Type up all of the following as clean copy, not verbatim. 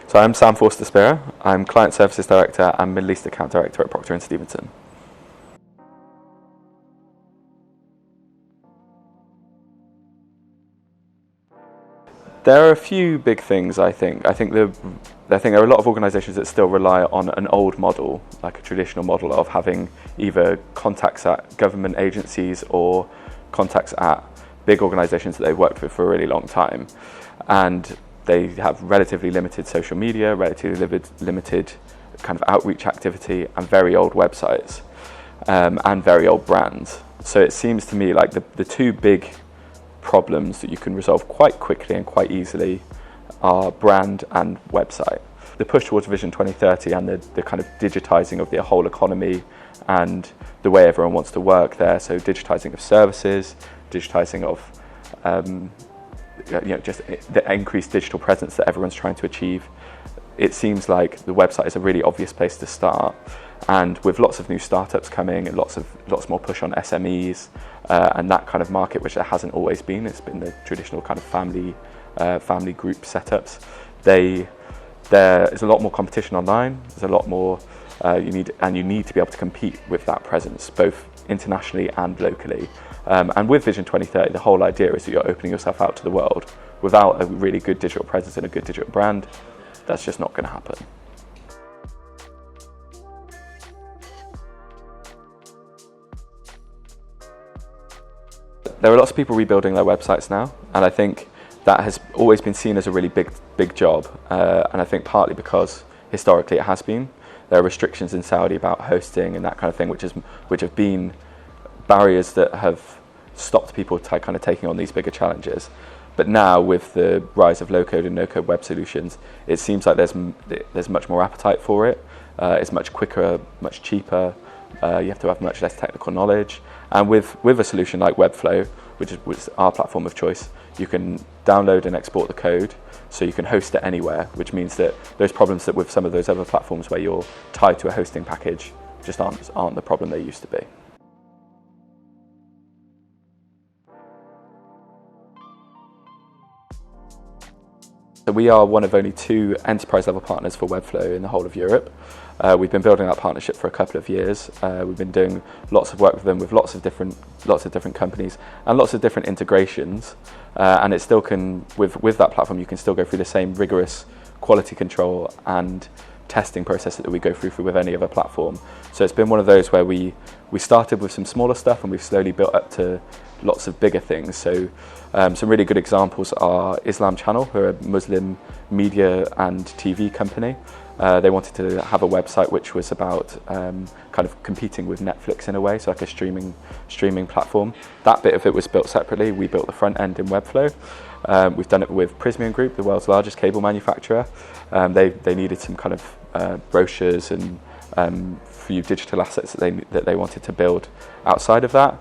So I'm Sam Forster-Spira. I'm Client Services Director and Middle East Account Director at Proctor Stevenson. There are a few big things, I think. I think there are a lot of organisations that still rely on an old model, like a traditional model of having either contacts at government agencies or contacts at big organisations that they've worked with for a really long time. And they have relatively limited social media, relatively limited kind of outreach activity, and very old websites, and very old brands. So it seems to me like the two big problems that you can resolve quite quickly and quite easily are brand and website. The push towards Vision 2030 and the kind of digitising of the whole economy and the way everyone wants to work there, so digitising of services, digitising of just the increased digital presence that everyone's trying to achieve. It seems like the website is a really obvious place to start, and with lots of new startups coming and lots more push on SMEs and that kind of market, which there hasn't always been. It's been the traditional kind of family group setups. There is a lot more competition online. There's a lot more you need to be able to compete with that presence, both internationally and locally. And with Vision 2030, the whole idea is that you're opening yourself out to the world. Without a really good digital presence and a good digital brand, that's just not going to happen. There are lots of people rebuilding their websites now, and I think that has always been seen as a really big job. And I think partly because historically it has been. There are restrictions in Saudi about hosting and that kind of thing, which have been barriers that have stopped people kind of taking on these bigger challenges. But now, with the rise of low-code and no-code web solutions, it seems like there's much more appetite for it. It's much quicker, much cheaper. You have to have much less technical knowledge. And with a solution like Webflow, which is our platform of choice, you can download and export the code, so you can host it anywhere, which means that those problems that with some of those other platforms where you're tied to a hosting package just aren't the problem they used to be. So we are one of only 2 enterprise-level partners for Webflow in the whole of Europe. We've been building that partnership for a couple of years. We've been doing lots of work with them with lots of different companies and lots of different integrations. And it still can, with that platform, you can still go through the same rigorous quality control and testing process that we go through with any other platform. So it's been one of those where we started with some smaller stuff and we've slowly built up to lots of bigger things. So some really good examples are Islam Channel, who are a Muslim media and TV company. They wanted to have a website which was about kind of competing with Netflix in a way, so like a streaming platform. That bit of it was built separately. We built the front end in Webflow. We've done it with Prysmian Group, the world's largest cable manufacturer. They needed some kind of brochures and few digital assets that they wanted to build outside of that.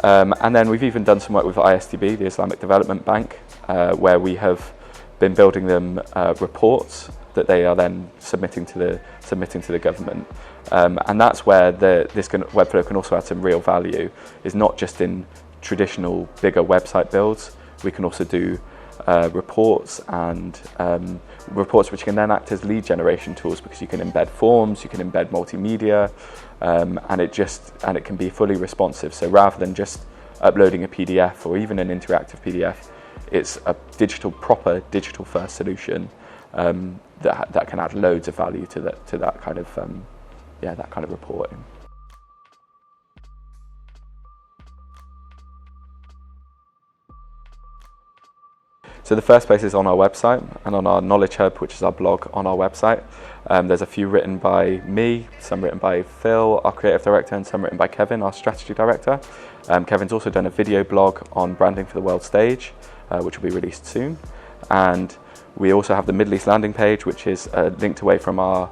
And then we've even done some work with ISDB, the Islamic Development Bank, where we have been building them reports that they are then submitting to the government. And that's where Webflow can also add some real value, is not just in traditional bigger website builds. We can also do reports and reports which can then act as lead generation tools, because you can embed forms, you can embed multimedia, and it can be fully responsive. So rather than just uploading a PDF or even an interactive PDF, it's a proper digital first solution that can add loads of value to that kind of reporting. So the first place is on our website and on our Knowledge Hub, which is our blog on our website. There's a few written by me, some written by Phil, our creative director, and some written by Kevin, our strategy director. Kevin's also done a video blog on branding for the world stage, which will be released soon. And we also have the Middle East landing page, which is linked away from a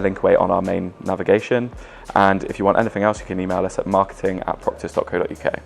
link away on our main navigation. And if you want anything else, you can email us at marketing@proctors.co.uk.